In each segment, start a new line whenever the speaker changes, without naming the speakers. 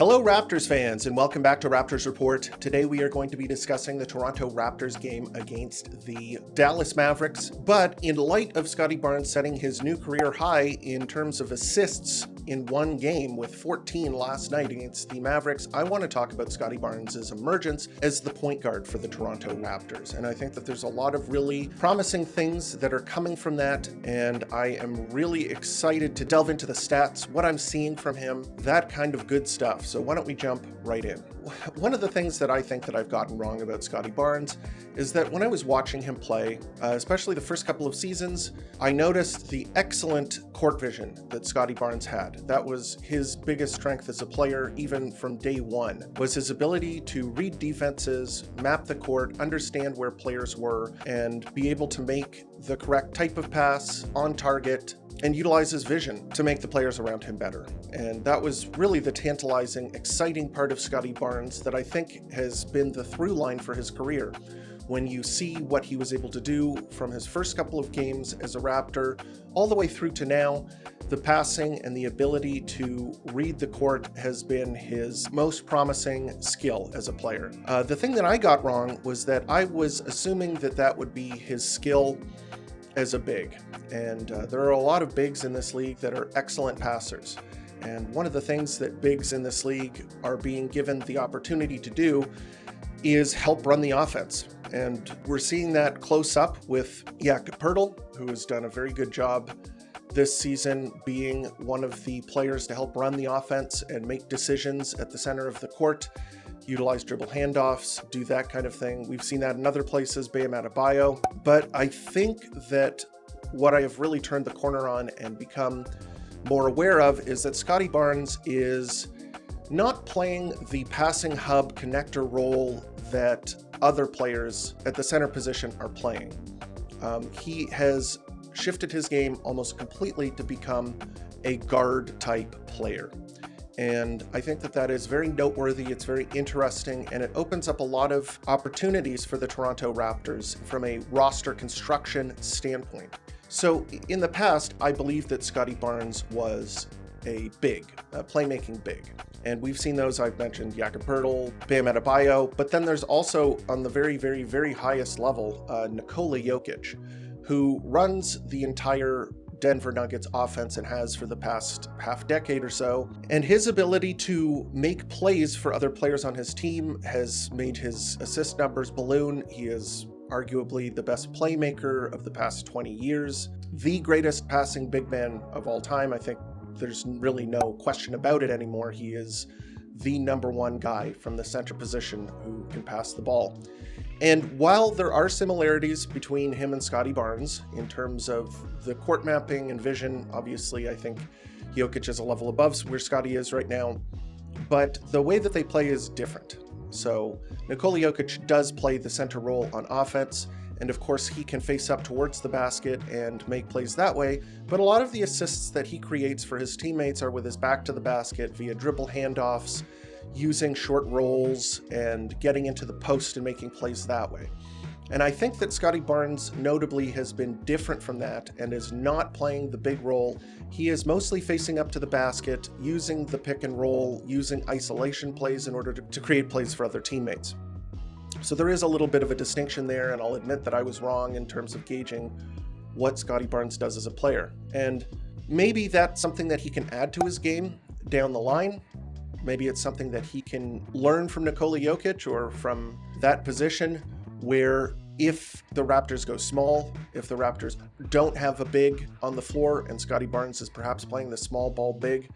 Hello Raptors fans, and welcome back to Raptors Report. Today we are going to be discussing the Toronto Raptors game against the Dallas Mavericks. But in light of Scottie Barnes setting his new career high in terms of assists in one game with 14 last night against the Mavericks, I want to talk about Scottie Barnes' emergence as the point guard for the Toronto Raptors. And I think that there's a lot of really promising things that are coming from that, and I am really excited to delve into the stats, what I'm seeing from him, that kind of good stuff. So why don't we jump right in? One of the things that I think that I've gotten wrong about Scottie Barnes is that when I was watching him play, especially the first couple of seasons, I noticed the excellent court vision that Scottie Barnes had. That was his biggest strength as a player, even from day one, was his ability to read defenses, map the court, understand where players were, and be able to make the correct type of pass on target, and utilize his vision to make the players around him better. And that was really the tantalizing, exciting part of Scottie Barnes that I think has been the through line for his career. When you see what he was able to do from his first couple of games as a Raptor all the way through to now, the passing and the ability to read the court has been his most promising skill as a player. The thing that I got wrong was that I was assuming that that would be his skill as a big. And there are a lot of bigs in this league that are excellent passers. And one of the things that bigs in this league are being given the opportunity to do is help run the offense. And we're seeing that close up with Jokic, who has done a very good job this season being one of the players to help run the offense and make decisions at the center of the court, utilize dribble handoffs, do that kind of thing. We've seen that in other places, Bam Adebayo. But I think that what I have really turned the corner on and become more aware of is that Scottie Barnes is not playing the passing hub connector role that other players at the center position are playing. He has shifted his game almost completely to become a guard type player. And I think that that is very noteworthy, it's very interesting, and it opens up a lot of opportunities for the Toronto Raptors from a roster construction standpoint. So in the past, I believed that Scottie Barnes was a big, a playmaking big. And we've seen those, I've mentioned Jokic, Bam Adebayo, but then there's also on the very, very, very highest level, Nikola Jokic, who runs the entire Denver Nuggets offense and has for the past half decade or so. And his ability to make plays for other players on his team has made his assist numbers balloon. He is arguably the best playmaker of the past 20 years, the greatest passing big man of all time. I think there's really no question about it anymore. He is the number one guy from the center position who can pass the ball. And while there are similarities between him and Scottie Barnes in terms of the court mapping and vision, obviously I think Jokic is a level above where Scottie is right now, but the way that they play is different. So Nikola Jokic does play the center role on offense, and of course he can face up towards the basket and make plays that way, but a lot of the assists that he creates for his teammates are with his back to the basket via dribble handoffs, using short rolls and getting into the post and making plays that way. And I think that Scottie Barnes notably has been different from that and is not playing the big role. He is mostly facing up to the basket, using the pick and roll, using isolation plays in order to create plays for other teammates. So there is a little bit of a distinction there, and I'll admit that I was wrong in terms of gauging what Scottie Barnes does as a player. And maybe that's something that he can add to his game down the line. Maybe it's something that he can learn from Nikola Jokic or from that position where if the Raptors go small, if the Raptors don't have a big on the floor and Scottie Barnes is perhaps playing the small ball big,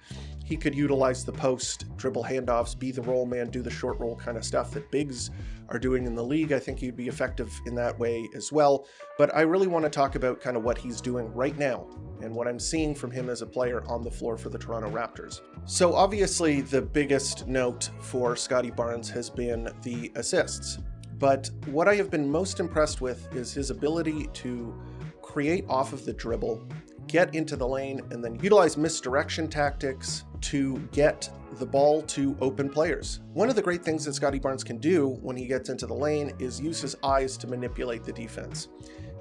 he could utilize the post, dribble handoffs, be the roll man, do the short roll kind of stuff that bigs are doing in the league. I think he'd be effective in that way as well. But I really want to talk about kind of what he's doing right now and what I'm seeing from him as a player on the floor for the Toronto Raptors. So obviously the biggest note for Scottie Barnes has been the assists. But what I have been most impressed with is his ability to create off of the dribble, get into the lane, and then utilize misdirection tactics to get the ball to open players. One of the great things that Scottie Barnes can do when he gets into the lane is use his eyes to manipulate the defense.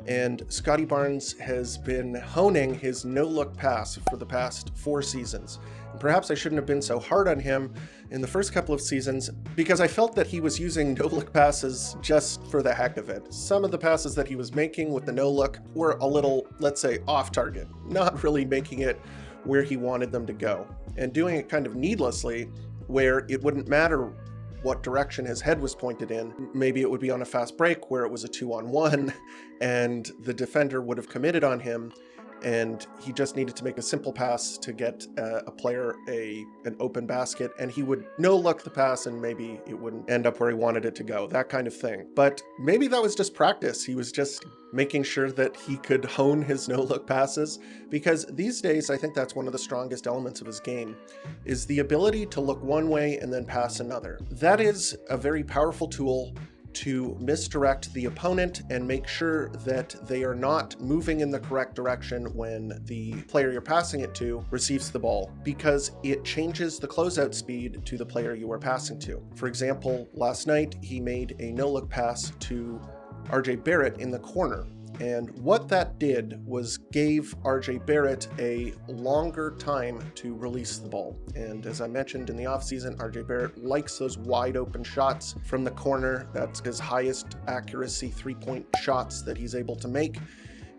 And Scottie Barnes has been honing his no-look pass for the past 4 seasons. And perhaps I shouldn't have been so hard on him in the first couple of seasons because I felt that he was using no-look passes just for the heck of it. Some of the passes that he was making with the no-look were a little, let's say, off target, not really making it where he wanted them to go, and doing it kind of needlessly where it wouldn't matter what direction his head was pointed in. Maybe it would be on a fast break where it was a 2-on-1 and the defender would have committed on him and he just needed to make a simple pass to get a player an open basket, and he would no-look the pass and maybe it wouldn't end up where he wanted it to go, that kind of thing. But maybe that was just practice. He was just making sure that he could hone his no-look passes, because these days I think that's one of the strongest elements of his game, is the ability to look one way and then pass another. That is a very powerful tool to misdirect the opponent and make sure that they are not moving in the correct direction when the player you're passing it to receives the ball, because it changes the closeout speed to the player you are passing to. For example, last night he made a no-look pass to RJ Barrett in the corner. And what that did was gave RJ Barrett a longer time to release the ball. And as I mentioned in the offseason, RJ Barrett likes those wide open shots from the corner. That's his highest accuracy 3-point shots that he's able to make.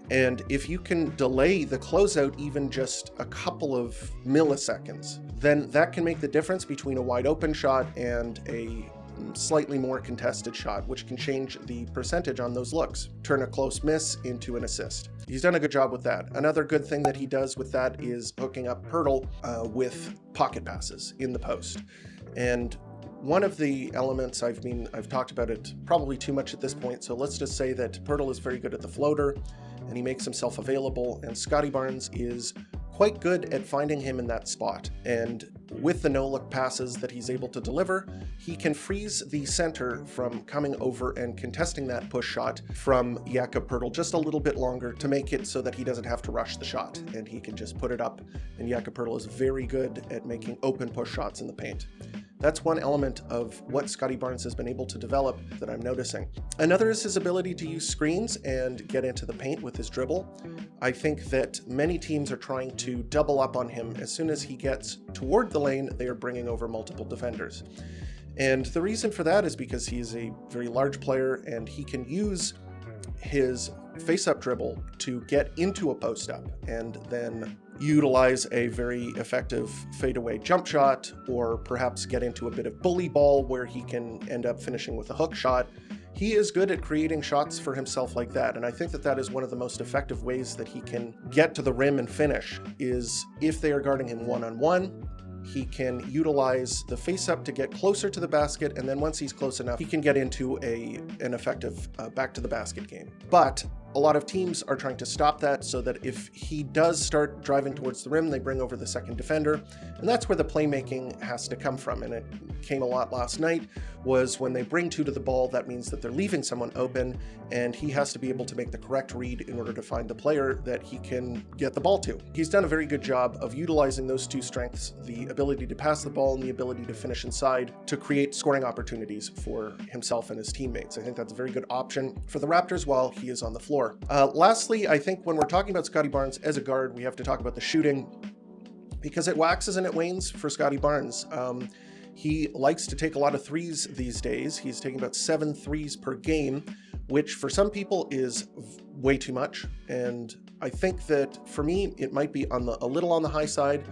And if you can delay the closeout even just a couple of milliseconds, then that can make the difference between a wide open shot and a slightly more contested shot, which can change the percentage on those looks, turn a close miss into an assist. He's done a good job with that. Another good thing that he does with that is hooking up Poeltl with pocket passes in the post. And one of the elements, I've talked about it probably too much at this point, so let's just say that Poeltl is very good at the floater and he makes himself available, and Scottie Barnes is quite good at finding him in that spot. And with the no-look passes that he's able to deliver, he can freeze the center from coming over and contesting that push shot from Jakob Poeltl just a little bit longer to make it so that he doesn't have to rush the shot, and he can just put it up. And Jakob Poeltl is very good at making open push shots in the paint. That's one element of what Scottie Barnes has been able to develop that I'm noticing. Another is his ability to use screens and get into the paint with his dribble. I think that many teams are trying to double up on him. As soon as he gets toward the lane, they are bringing over multiple defenders. And the reason for that is because he's a very large player and he can use his face-up dribble to get into a post-up and then utilize a very effective fadeaway jump shot, or perhaps get into a bit of bully ball where he can end up finishing with a hook shot. He is good at creating shots for himself like that, and I think that that is one of the most effective ways that he can get to the rim and finish, is if they are guarding him one-on-one, he can utilize the face-up to get closer to the basket, and then once he's close enough, he can get into an effective back-to-the-basket game. But a lot of teams are trying to stop that, so that if he does start driving towards the rim, they bring over the second defender, and that's where the playmaking has to come from. And it came a lot last night, was when they bring two to the ball, that means that they're leaving someone open, and he has to be able to make the correct read in order to find the player that he can get the ball to. He's done a very good job of utilizing those two strengths, the ability to pass the ball and the ability to finish inside, to create scoring opportunities for himself and his teammates. I think that's a very good option for the Raptors while he is on the floor. Lastly, I think when we're talking about Scottie Barnes as a guard, we have to talk about the shooting, because it waxes and it wanes for Scottie Barnes. He likes to take a lot of threes these days. He's taking about 7 threes per game, which for some people is way too much. And I think that for me, it might be a little on the high side.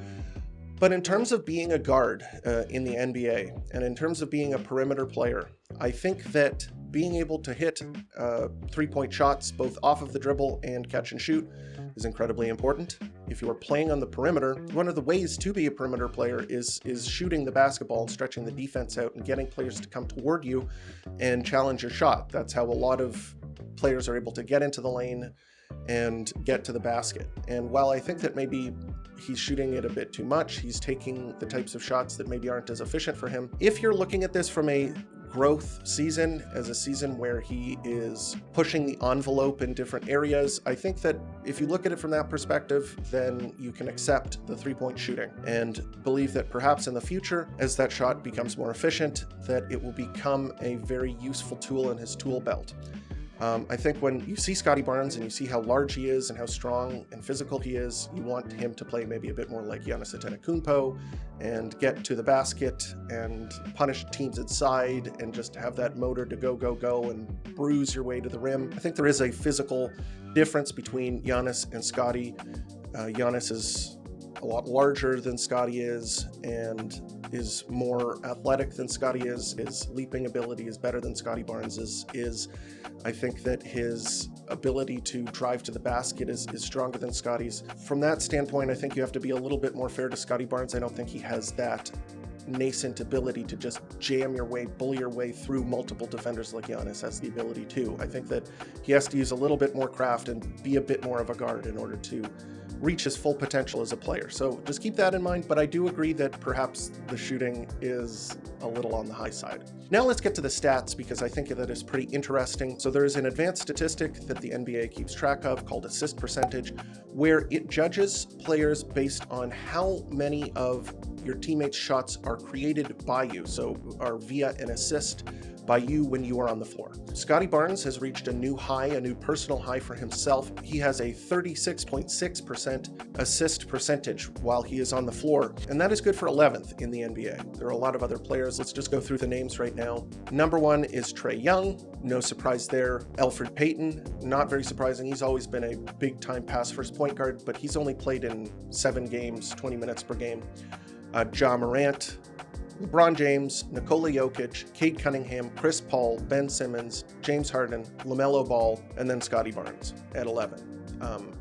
But in terms of being a guard in the NBA, and in terms of being a perimeter player, I think that being able to hit 3-point shots both off of the dribble and catch and shoot is incredibly important. If you are playing on the perimeter, one of the ways to be a perimeter player is shooting the basketball and stretching the defense out and getting players to come toward you and challenge your shot. That's how a lot of players are able to get into the lane and get to the basket. And while I think that maybe he's shooting it a bit too much, he's taking the types of shots that maybe aren't as efficient for him. If you're looking at this from a growth season, as a season where he is pushing the envelope in different areas, I think that if you look at it from that perspective, then you can accept the 3-point shooting and believe that perhaps in the future, as that shot becomes more efficient, that it will become a very useful tool in his tool belt. I think when you see Scottie Barnes and you see how large he is and how strong and physical he is, you want him to play maybe a bit more like Giannis Antetokounmpo and get to the basket and punish teams inside and just have that motor to go and bruise your way to the rim. I think there is a physical difference between Giannis and Scottie. Giannis is a lot larger than Scottie is and is more athletic than Scottie is. His leaping ability is better than Scottie Barnes is. I think that his ability to drive to the basket is stronger than Scottie's. From that standpoint, I think you have to be a little bit more fair to Scottie Barnes. I don't think he has that nascent ability to just jam your way, bully your way through multiple defenders like Giannis has the ability to. I think that he has to use a little bit more craft and be a bit more of a guard in order to reach his full potential as a player. So just keep that in mind, but I do agree that perhaps the shooting is a little on the high side. Now let's get to the stats, because I think that is pretty interesting. So there is an advanced statistic that the NBA keeps track of called assist percentage, where it judges players based on how many of your teammates' shots are created by you, so are via an assist by you when you are on the floor. Scottie Barnes has reached a new high, a new personal high for himself. He has a 36.6% assist percentage while he is on the floor, and that is good for 11th in the NBA. There are a lot of other players. Let's just go through the names right now. Number 1 is Trae Young. No surprise there. Elfrid Payton, not very surprising. He's always been a big-time pass-first point guard, but he's only played in 7 games, 20 minutes per game. Ja Morant, LeBron James, Nikola Jokic, Cade Cunningham, Chris Paul, Ben Simmons, James Harden, LaMelo Ball, and then Scottie Barnes at 11.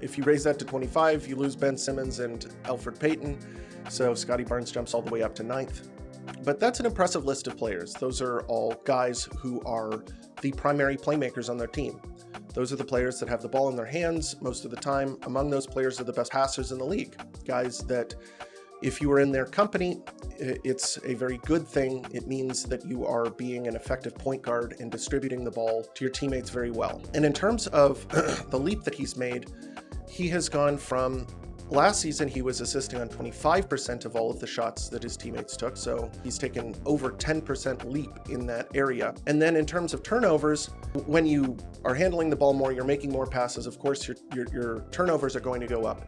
If you raise that to 25, you lose Ben Simmons and Elfrid Payton, so Scottie Barnes jumps all the way up to 9th. But that's an impressive list of players. Those are all guys who are the primary playmakers on their team. Those are the players that have the ball in their hands most of the time. Among those players are the best passers in the league. Guys that, if you are in their company, it's a very good thing. It means that you are being an effective point guard and distributing the ball to your teammates very well. And in terms of the leap that he's made, he has gone from last season, he was assisting on 25% of all of the shots that his teammates took. So he's taken over 10% leap in that area. And then in terms of turnovers, when you are handling the ball more, you're making more passes, of course, your turnovers are going to go up.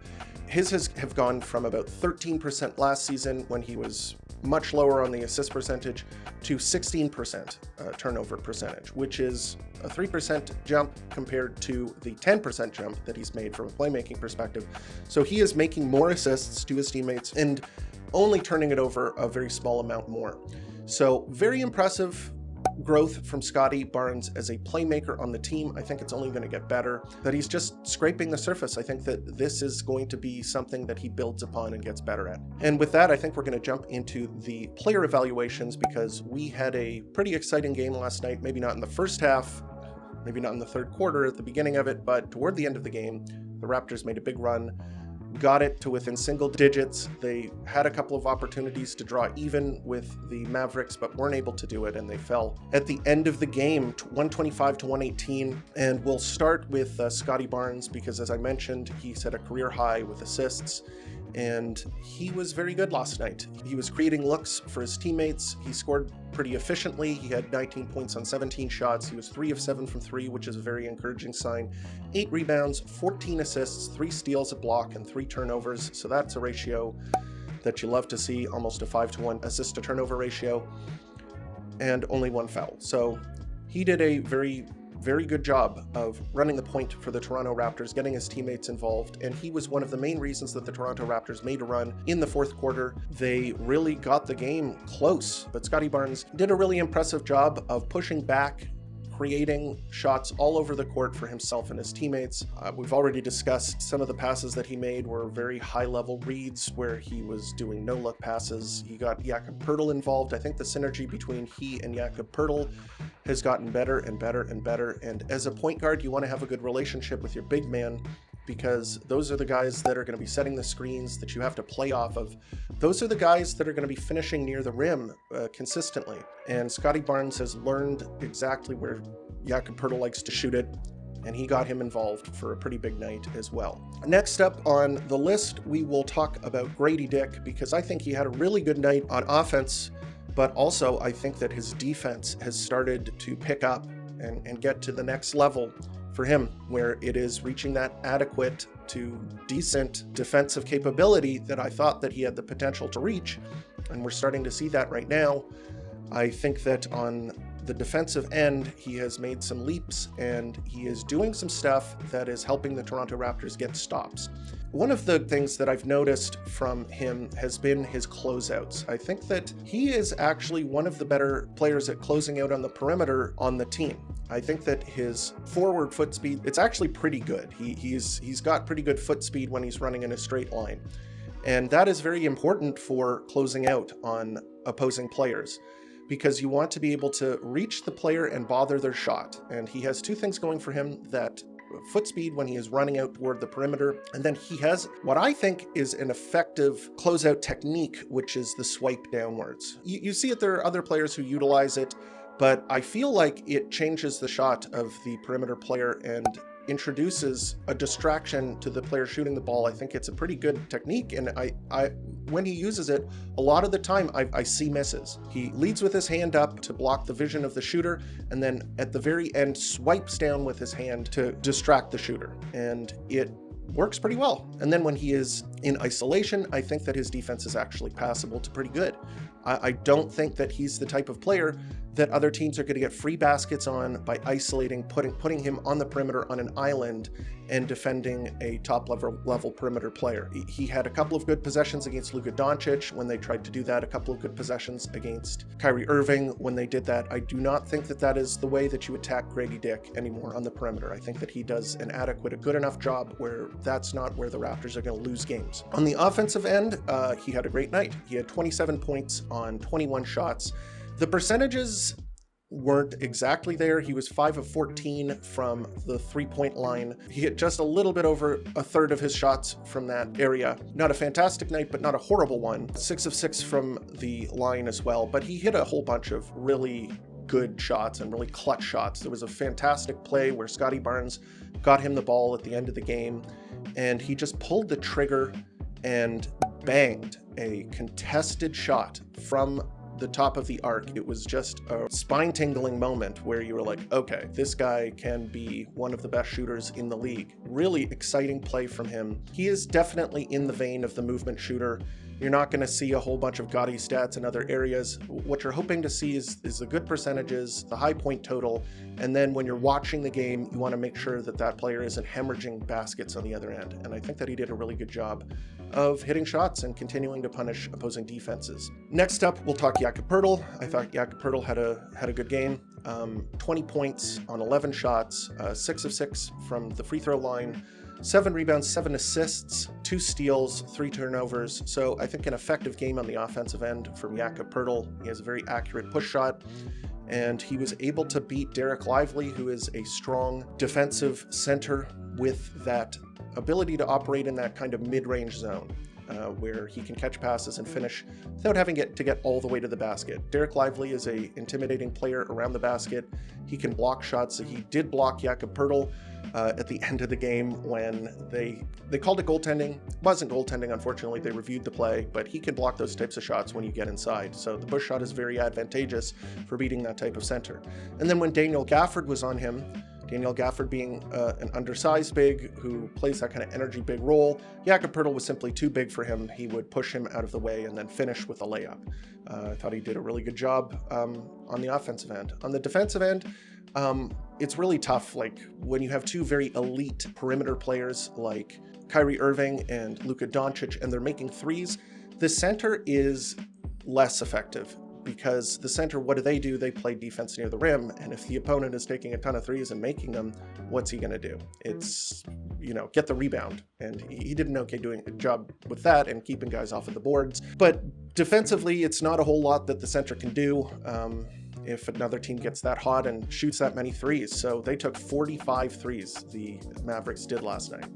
His have gone from about 13% last season, when he was much lower on the assist percentage, to 16% turnover percentage, which is a 3% jump compared to the 10% jump that he's made from a playmaking perspective. So he is making more assists to his teammates and only turning it over a very small amount more. So very impressive growth from Scottie Barnes as a playmaker on the team. I think it's only going to get better, that he's just scraping the surface. I think that this is going to be something that he builds upon and gets better at. And with that, I think we're going to jump into the player evaluations, because we had a pretty exciting game last night. Maybe not in the first half, maybe not in the third quarter at the beginning of it, but toward the end of the game, the Raptors made a big run, got it to within single digits. They had a couple of opportunities to draw even with the Mavericks, but weren't able to do it, and they fell at the end of the game, 125 to 118. And we'll start with Scottie Barnes, because as I mentioned, he set a career high with assists, and he was very good last night. He was creating looks for his teammates. He scored pretty efficiently. He had 19 points on 17 shots. He was 3 of 7 from 3, which is a very encouraging sign. 8 rebounds, 14 assists, 3 steals, a block, and 3 turnovers. So that's a ratio that you love to see, almost a 5-to-1 assist to turnover ratio, and only 1 foul. So he did a very good job of running the point for the Toronto Raptors, getting his teammates involved, and he was one of the main reasons that the Toronto Raptors made a run in the fourth quarter. They really got the game close, but Scottie Barnes did a really impressive job of pushing back, creating shots all over the court for himself and his teammates. We've already discussed some of the passes that he made were very high-level reads where he was doing no-look passes. He got Jakob Poeltl involved. I think the synergy between he and Jakob Poeltl has gotten better and better and better. And as a point guard, you want to have a good relationship with your big man, because those are the guys that are going to be setting the screens that you have to play off of. Those are the guys that are going to be finishing near the rim consistently. And Scottie Barnes has learned exactly where Jakob Poeltl likes to shoot it, and he got him involved for a pretty big night as well. Next up on the list, we will talk about Grady Dick, because I think he had a really good night on offense, but also I think that his defense has started to pick up and get to the next level for him, where it is reaching that adequate to decent defensive capability that I thought that he had the potential to reach. And we're starting to see that right now. I think that on the defensive end, he has made some leaps and he is doing some stuff that is helping the Toronto Raptors get stops. One of the things that I've noticed from him has been his closeouts. I think that he is actually one of the better players at closing out on the perimeter on the team. I think that his forward foot speed, it's actually pretty good. He's got pretty good foot speed when he's running in a straight line. And that is very important for closing out on opposing players, because you want to be able to reach the player and bother their shot. And he has two things going for him: that foot speed when he is running out toward the perimeter, and then he has what I think is an effective closeout technique, which is the swipe downwards. You see it, there are other players who utilize it, but I feel like it changes the shot of the perimeter player and introduces a distraction to the player shooting the ball. I think it's a pretty good technique, and when he uses it, a lot of the time I see misses. He leads with his hand up to block the vision of the shooter, and then at the very end swipes down with his hand to distract the shooter, and it works pretty well. And then when he is in isolation, I think that his defense is actually passable to pretty good. I don't think that he's the type of player that other teams are going to get free baskets on by isolating, putting him on the perimeter on an island and defending a top level perimeter player. He had a couple of good possessions against Luka Doncic when they tried to do that, a couple of good possessions against Kyrie Irving when they did that. I do not think that that is the way that you attack Grady Dick anymore on the perimeter. I think that he does an adequate, a good enough job where that's not where the Raptors are going to lose games. On the offensive end, he had a great night. He had 27 points on 21 shots. The percentages weren't exactly there. He was 5 of 14 from the three-point line. He hit just a little bit over a third of his shots from that area. Not a fantastic night, but not a horrible one. 6 of 6 from the line as well, but he hit a whole bunch of really good shots and really clutch shots. There was a fantastic play where Scottie Barnes got him the ball at the end of the game, and he just pulled the trigger and banged a contested shot from the top of the arc. It was just a spine-tingling moment where you were like, okay, this guy can be one of the best shooters in the league. Really exciting play from him. He is definitely in the vein of the movement shooter. You're not going to see a whole bunch of gaudy stats in other areas. What you're hoping to see is the good percentages, the high point total, and then when you're watching the game, you want to make sure that that player isn't hemorrhaging baskets on the other end. And I think that he did a really good job of hitting shots and continuing to punish opposing defenses. Next up, we'll talk Jakob Poeltl. I thought Jakob Poeltl had a good game. 20 points on 11 shots, 6 of 6 from the free throw line, 7 rebounds, 7 assists, 2 steals, 3 turnovers. So I think an effective game on the offensive end from Jakob Poeltl. He has a very accurate push shot, and he was able to beat Derek Lively, who is a strong defensive center with that ability to operate in that kind of mid-range zone where he can catch passes and finish without having to get all the way to the basket. Derek Lively is a intimidating player around the basket. He can block shots. He did block Jakob Poeltl at the end of the game when they called it goaltending. It wasn't goaltending, unfortunately. They reviewed the play, but he can block those types of shots when you get inside. So the push shot is very advantageous for beating that type of center. And then when Daniel Gafford was on him, Daniel Gafford being an undersized big who plays that kind of energy big role, Jakob Poeltl was simply too big for him. He would push him out of the way and then finish with a layup. I thought he did a really good job on the offensive end. On the defensive end, it's really tough. Like when you have two very elite perimeter players like Kyrie Irving and Luka Doncic, and they're making threes, the center is less effective. Because the center, what do? They play defense near the rim, and if the opponent is taking a ton of threes and making them, what's he going to do? It's, get the rebound. And he did an okay job with that and keeping guys off of the boards. But defensively, it's not a whole lot that the center can do if another team gets that hot and shoots that many threes. So they took 45 threes, the Mavericks did last night.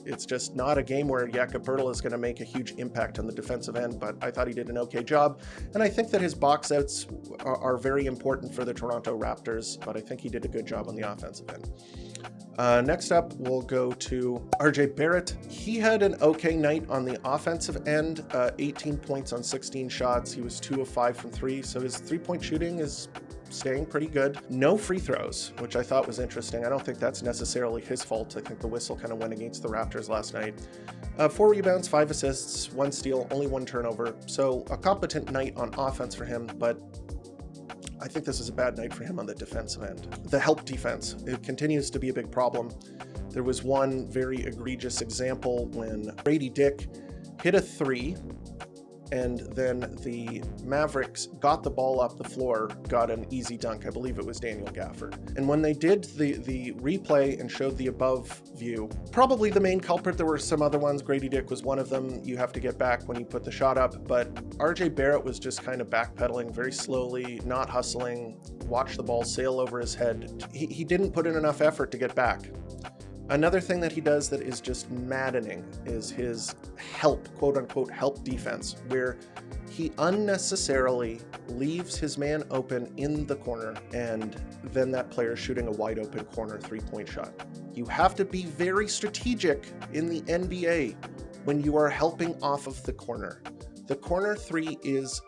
It's just not a game where Jakob Poeltl is going to make a huge impact on the defensive end, but I thought he did an okay job. And I think that his box outs are very important for the Toronto Raptors, but I think he did a good job on the offensive end. Next up, we'll go to RJ Barrett. He had an okay night on the offensive end, 18 points on 16 shots. He was 2 of 5 from 3, so his three-point shooting is staying pretty good. No free throws, which I thought was interesting. I don't think that's necessarily his fault. I think the whistle kind of went against the Raptors last night. 4 rebounds, 5 assists, 1 steal, only 1 turnover. So a competent night on offense for him, but I think this is a bad night for him on the defensive end. The help defense, it continues to be a big problem. There was one very egregious example when Grady Dick hit a 3, and then the Mavericks got the ball up the floor, got an easy dunk. I believe it was Daniel Gafford. And when they did the replay and showed the above view, probably the main culprit, there were some other ones. Grady Dick was one of them. You have to get back when you put the shot up. But RJ Barrett was just kind of backpedaling very slowly, not hustling, watched the ball sail over his head. He didn't put in enough effort to get back. Another thing that he does that is just maddening is his help, quote unquote, help defense, where he unnecessarily leaves his man open in the corner and then that player is shooting a wide open corner 3-point shot. You have to be very strategic in the NBA when you are helping off of the corner. The corner 3 is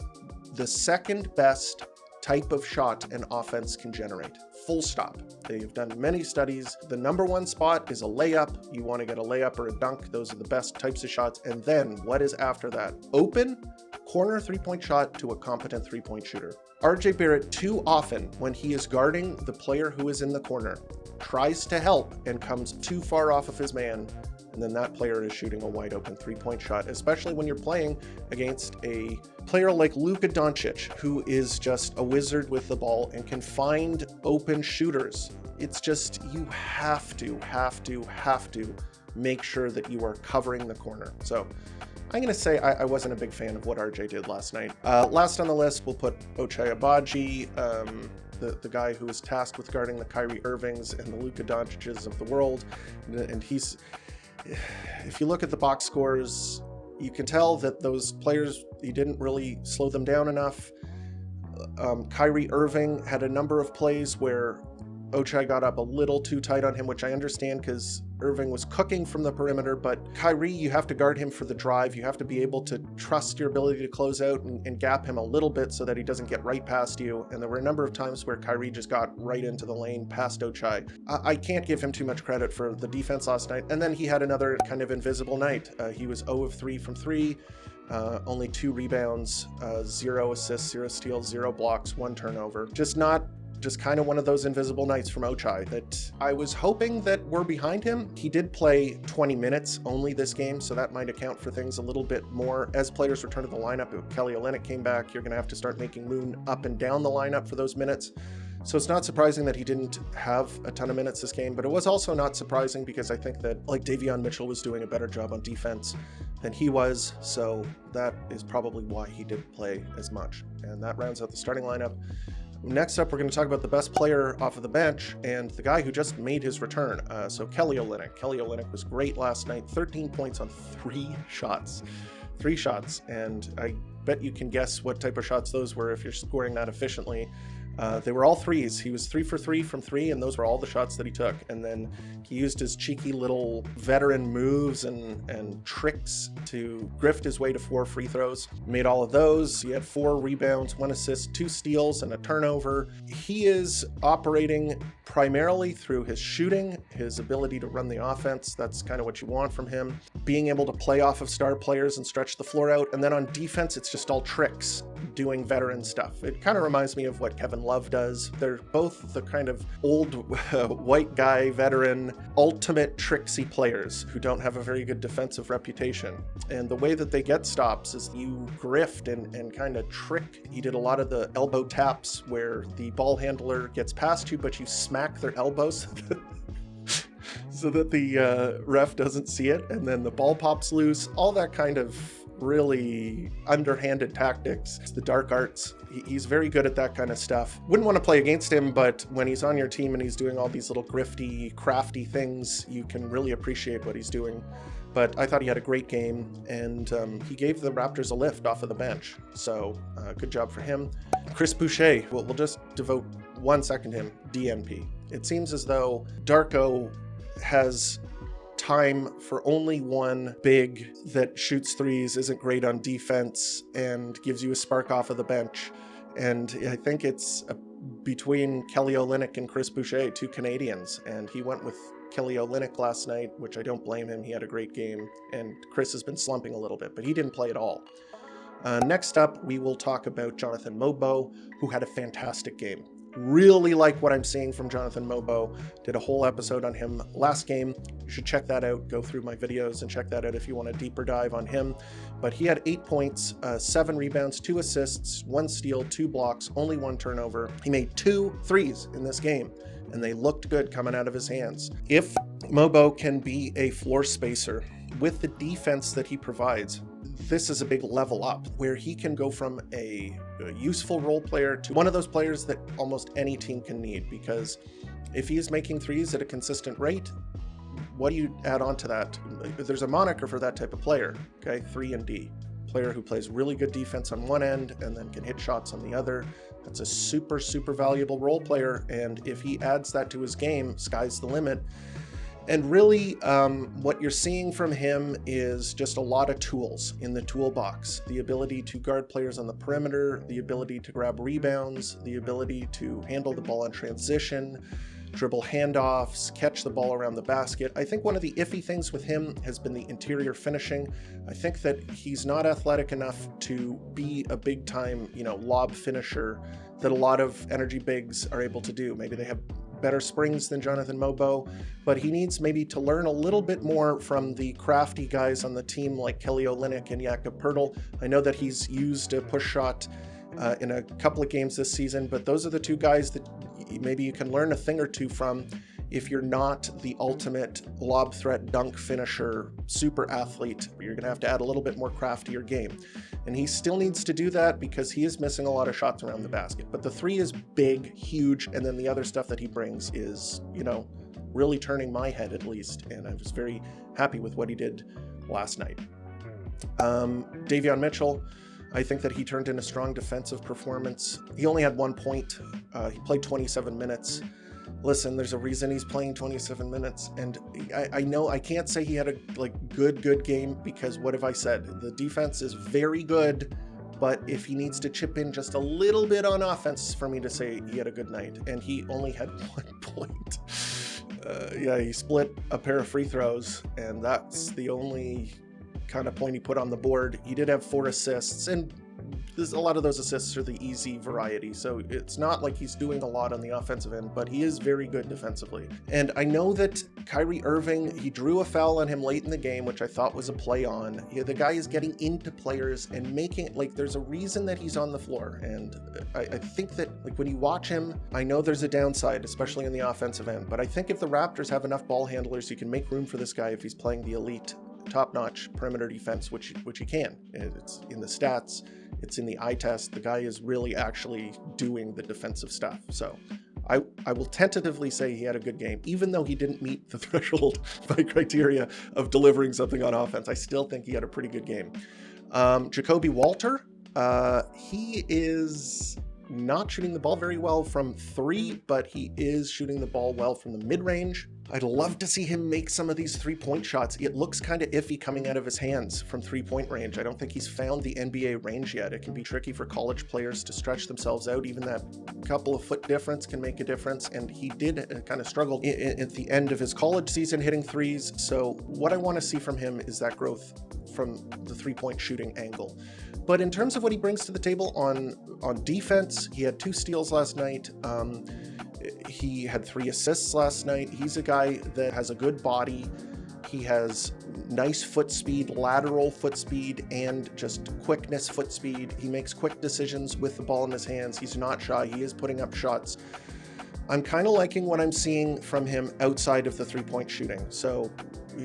the second best type of shot an offense can generate. Full stop. They've done many studies. The number 1 spot is a layup. You want to get a layup or a dunk. Those are the best types of shots. And then what is after that? Open, corner 3-point shot to a competent 3-point shooter. RJ Barrett too often, when he is guarding the player who is in the corner, tries to help and comes too far off of his man, and then that player is shooting a wide open 3-point shot, especially when you're playing against a player like Luka Doncic, who is just a wizard with the ball and can find open shooters. It's just, you have to make sure that you are covering the corner. So I'm going to say I wasn't a big fan of what RJ did last night. Last on the list, we'll put Ochai Agbaji, the guy who was tasked with guarding the Kyrie Irvings and the Luka Doncic's of the world. And he's, if you look at the box scores, you can tell that those players, he didn't really slow them down enough. Kyrie Irving had a number of plays where Ochai got up a little too tight on him, which I understand because Irving was cooking from the perimeter, but Kyrie, you have to guard him for the drive. You have to be able to trust your ability to close out and gap him a little bit so that he doesn't get right past you. And there were a number of times where Kyrie just got right into the lane past Ochai. I can't give him too much credit for the defense last night. And then he had another kind of invisible night. He was 0 of 3 from 3. Only 2 rebounds, 0 assists, 0 steals, 0 blocks, 1 turnover. Just kind of one of those invisible nights from Ochai that I was hoping that we're behind him. He did play 20 minutes only this game, so that might account for things a little bit more. As players return to the lineup, if Kelly Olynyk came back, you're going to have to start making Moon up and down the lineup for those minutes. So it's not surprising that he didn't have a ton of minutes this game, but it was also not surprising because I think that like Davion Mitchell was doing a better job on defense than he was, so that is probably why he didn't play as much. And that rounds out the starting lineup. Next up, we're going to talk about the best player off of the bench and the guy who just made his return. So Kelly Olynyk. Kelly Olynyk was great last night, 13 points on 3 shots. 3 shots, and I bet you can guess what type of shots those were if you're scoring that efficiently. They were all threes. He was 3 for 3 from 3, and those were all the shots that he took. And then he used his cheeky little veteran moves and tricks to grift his way to 4 free throws. Made all of those. He had 4 rebounds, 1 assist, 2 steals, and a turnover. He is operating primarily through his shooting, his ability to run the offense. That's kind of what you want from him. Being able to play off of star players and stretch the floor out. And then on defense, it's just all tricks, doing veteran stuff. It kind of reminds me of what Kevin Love does. They're both the kind of old white guy, veteran, ultimate tricksy players who don't have a very good defensive reputation. And the way that they get stops is you grift and kind of trick. He did a lot of the elbow taps where the ball handler gets past you, but you smack their elbows so that the ref doesn't see it, and then the ball pops loose. All that kind of really underhanded tactics. It's the dark arts. He's very good at that kind of stuff. Wouldn't want to play against him, but when he's on your team and he's doing all these little grifty, crafty things, you can really appreciate what he's doing. But I thought he had a great game, and he gave the Raptors a lift off of the bench. So good job for him. Chris Boucher, we'll just devote 1 second to him. DNP. It seems as though Darko has time for only one big that shoots threes, isn't great on defense, and gives you a spark off of the bench. And I think it's between Kelly Olynyk and Chris Boucher, two Canadians, and he went with Kelly Olynyk last night, which I don't blame him. He had a great game, and Chris has been slumping a little bit, but he didn't play at all. Next up, we will talk about Jonathan Mobo, who had a fantastic game. Really like what I'm seeing from Jonathan Mobo. Did a whole episode on him last game. You should check that out. Go through my videos and check that out if you want a deeper dive on him. But he had 8 points, 7 rebounds, 2 assists, 1 steal, 2 blocks, only 1 turnover. He made 2 threes in this game, and they looked good coming out of his hands. If Mobo can be a floor spacer with the defense that he provides, this is a big level up where he can go from a useful role player to one of those players that almost any team can need, because if he's making threes at a consistent rate, what do you add on to that? There's a moniker for that type of player, okay? 3-and-D. Player who plays really good defense on one end and then can hit shots on the other. That's a super, super valuable role player, and if he adds that to his game, sky's the limit. And really, what you're seeing from him is just a lot of tools in the toolbox. The ability to guard players on the perimeter, the ability to grab rebounds, the ability to handle the ball in transition, dribble handoffs, catch the ball around the basket. I think one of the iffy things with him has been the interior finishing. I think that he's not athletic enough to be a big-time, lob finisher that a lot of energy bigs are able to do. Maybe they have better springs than Jonathan Mobo, but he needs maybe to learn a little bit more from the crafty guys on the team like Kelly Olynyk and Jakob Poeltl. I know that he's used a push shot in a couple of games this season, but those are the two guys that maybe you can learn a thing or two from if you're not the ultimate lob threat dunk finisher super athlete. You're going to have to add a little bit more craft to your game. And he still needs to do that because he is missing a lot of shots around the basket. But the 3 is big, huge, and then the other stuff that he brings is, really turning my head at least. And I was very happy with what he did last night. Davion Mitchell, I think that he turned in a strong defensive performance. He only had 1 point. He played 27 minutes. Listen, there's a reason he's playing 27 minutes, and I know I can't say he had a good game, because what have I said? The defense is very good, but if he needs to chip in just a little bit on offense for me to say he had a good night, and he only had 1 point. He split a pair of free throws, and that's the only kind of point he put on the board. He did have 4 assists, and a lot of those assists are the easy variety, so it's not like he's doing a lot on the offensive end, but he is very good defensively. And I know that Kyrie Irving, he drew a foul on him late in the game, which I thought was a play on. The guy is getting into players and making it there's a reason that he's on the floor. And I think that when you watch him, I know there's a downside, especially in the offensive end, but I think if the Raptors have enough ball handlers, you can make room for this guy if he's playing the elite top-notch perimeter defense, which he can. It's in the stats, it's in the eye test. The guy is really actually doing the defensive stuff. So I will tentatively say he had a good game, even though he didn't meet the threshold by criteria of delivering something on offense. I still think he had a pretty good game. Jacoby Walter, he is not shooting the ball very well from 3, but he is shooting the ball well from the mid-range. I'd love to see him make some of these 3-point shots. It looks kind of iffy coming out of his hands from 3-point range. I don't think he's found the NBA range yet. It can be tricky for college players to stretch themselves out. Even that couple of foot difference can make a difference, and he did kind of struggle at the end of his college season hitting threes. So what I want to see from him is that growth from the 3-point shooting angle. But in terms of what he brings to the table on defense, he had 2 steals last night. He had 3 assists last night. He's a guy that has a good body. He has nice foot speed, lateral foot speed, and just quickness foot speed. He makes quick decisions with the ball in his hands. He's not shy. He is putting up shots. I'm kind of liking what I'm seeing from him outside of the 3-point shooting. So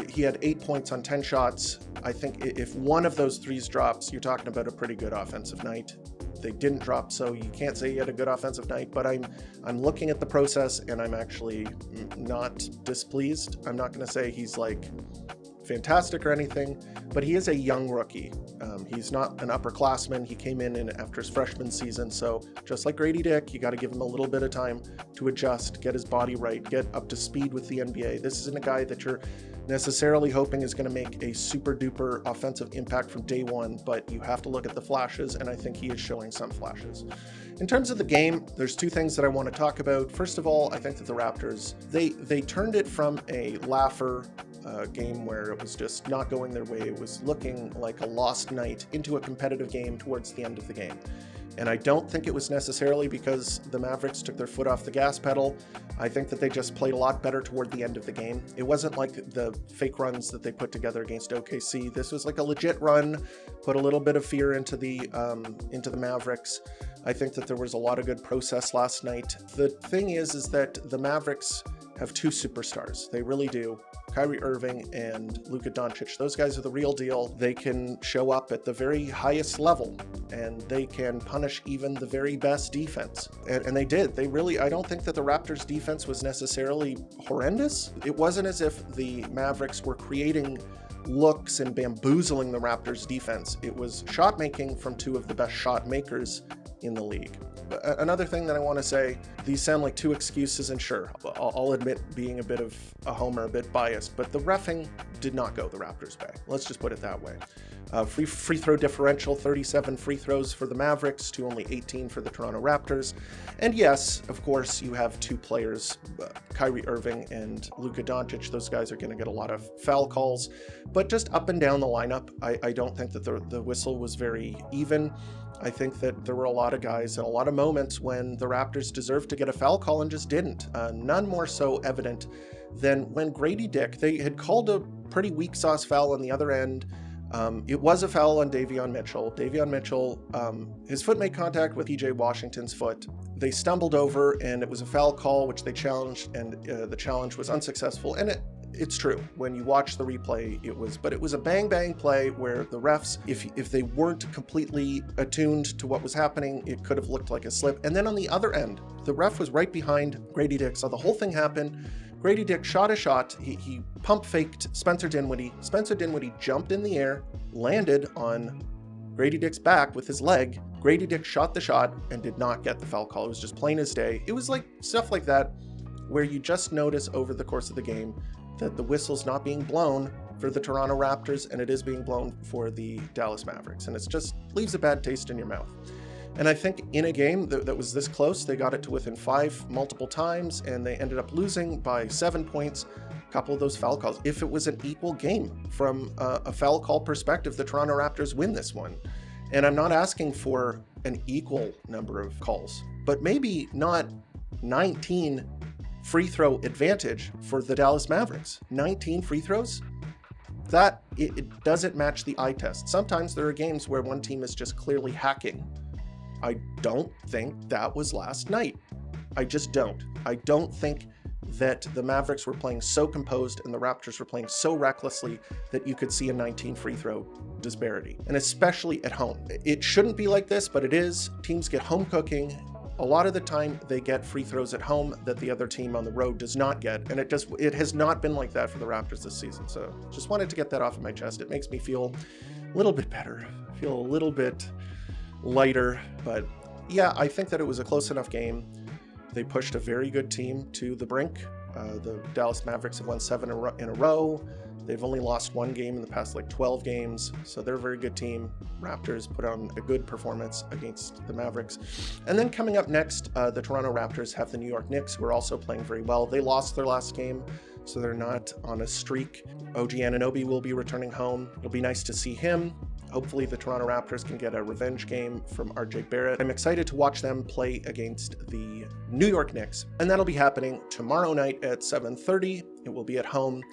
he had 8 points on 10 shots. I think if one of those 3s drops, you're talking about a pretty good offensive night. They didn't drop, so you can't say he had a good offensive night, but I'm looking at the process, and I'm actually not displeased. I'm not going to say he's fantastic or anything, but he is a young rookie. He's not an upperclassman. He came in after his freshman season, so just like Grady Dick, you got to give him a little bit of time to adjust, get his body right, get up to speed with the NBA. This isn't a guy that you're necessarily hoping is going to make a super duper offensive impact from day one, but you have to look at the flashes, and I think he is showing some flashes. In terms of the game, there's two things that I want to talk about. First of all, I think that the Raptors, they turned it from a laugher game where it was just not going their way, it was looking like a lost night, into a competitive game towards the end of the game. And I don't think it was necessarily because the Mavericks took their foot off the gas pedal. I think that they just played a lot better toward the end of the game. It wasn't like the fake runs that they put together against OKC. This was like a legit run, put a little bit of fear into the Mavericks. I think that there was a lot of good process last night. The thing is that the Mavericks have two superstars. They really do. Kyrie Irving and Luka Doncic. Those guys are the real deal. They can show up at the very highest level, and they can punish even the very best defense. And they did. They really, I don't think that the Raptors defense was necessarily horrendous. It wasn't as if the Mavericks were creating looks and bamboozling the Raptors defense. It was shot making from two of the best shot makers in the league. Another thing that I want to say, these sound like two excuses, and sure, I'll admit being a bit of a homer, a bit biased, but the reffing did not go the Raptors' way. Let's just put it that way. Free throw differential, 37 free throws for the Mavericks to only 18 for the Toronto Raptors. And yes, of course, you have two players, Kyrie Irving and Luka Doncic. Those guys are going to get a lot of foul calls, but just up and down the lineup, I don't think that the whistle was very even. I think that there were a lot of guys and a lot of moments when the Raptors deserved to get a foul call and just didn't. None more so evident than when Grady Dick, they had called a pretty weak sauce foul on the other end. It was a foul on Davion Mitchell. Davion Mitchell, his foot made contact with PJ Washington's foot. They stumbled over, and it was a foul call, which they challenged, and the challenge was unsuccessful. And it's true. When you watch the replay, it was a bang play where the refs, if they weren't completely attuned to what was happening, it could have looked like a slip. And then on the other end, the ref was right behind Grady Dick, saw the whole thing happen. Grady Dick shot a shot. He pump faked Spencer Dinwiddie. Spencer Dinwiddie jumped in the air, landed on Grady Dick's back with his leg. Grady Dick shot the shot and did not get the foul call. It was just plain as day. It was like stuff like that where you just notice over the course of the game that the whistle's not being blown for the Toronto Raptors, and it is being blown for the Dallas Mavericks. And it just leaves a bad taste in your mouth. And I think in a game that was this close, they got it to within 5 multiple times, and they ended up losing by 7 points. A couple of those foul calls. If it was an equal game from a foul call perspective, the Toronto Raptors win this one. And I'm not asking for an equal number of calls, but maybe not 19 free throw advantage for the Dallas Mavericks. 19 free throws? That it doesn't match the eye test. Sometimes there are games where one team is just clearly hacking. I don't think that was last night. I just don't. I don't think that the Mavericks were playing so composed and the Raptors were playing so recklessly that you could see a 19 free throw disparity, and especially at home. It shouldn't be like this, but it is. Teams get home cooking. A lot of the time they get free throws at home that the other team on the road does not get, and it has not been like that for the Raptors this season. So just wanted to get that off of my chest. It makes me feel a little bit better, feel a little bit lighter. But yeah, I think that it was a close enough game. They pushed a very good team to the brink. The Dallas Mavericks have won 7 in a row. They've only lost 1 game in the past 12 games, so they're a very good team. Raptors put on a good performance against the Mavericks. And then coming up next, the Toronto Raptors have the New York Knicks, who are also playing very well. They lost their last game, so they're not on a streak. OG Anunoby will be returning home. It'll be nice to see him. Hopefully the Toronto Raptors can get a revenge game from RJ Barrett. I'm excited to watch them play against the New York Knicks, and that'll be happening tomorrow night at 7:30. It will be at home.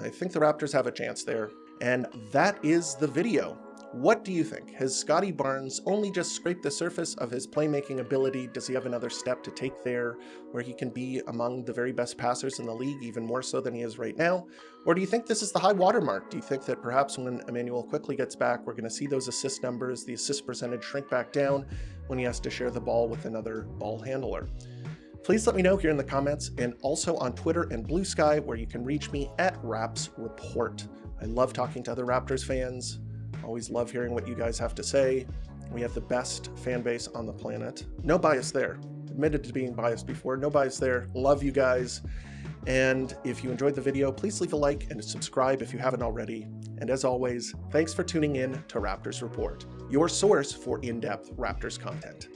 I think the Raptors have a chance there. And that is the video. What do you think? Has Scottie Barnes only just scraped the surface of his playmaking ability? Does he have another step to take there where he can be among the very best passers in the league, even more so than he is right now? Or do you think this is the high watermark? Do you think that perhaps when Emmanuel quickly gets back, we're going to see those assist numbers, the assist percentage shrink back down when he has to share the ball with another ball handler? Please let me know here in the comments, and also on Twitter and Blue Sky, where you can reach me at Raps Report. I love talking to other Raptors fans. Always love hearing what you guys have to say. We have the best fan base on the planet. No bias there. Admitted to being biased before. No bias there. Love you guys. And if you enjoyed the video, please leave a like and subscribe if you haven't already. And as always, thanks for tuning in to Raptors Report, your source for in-depth Raptors content.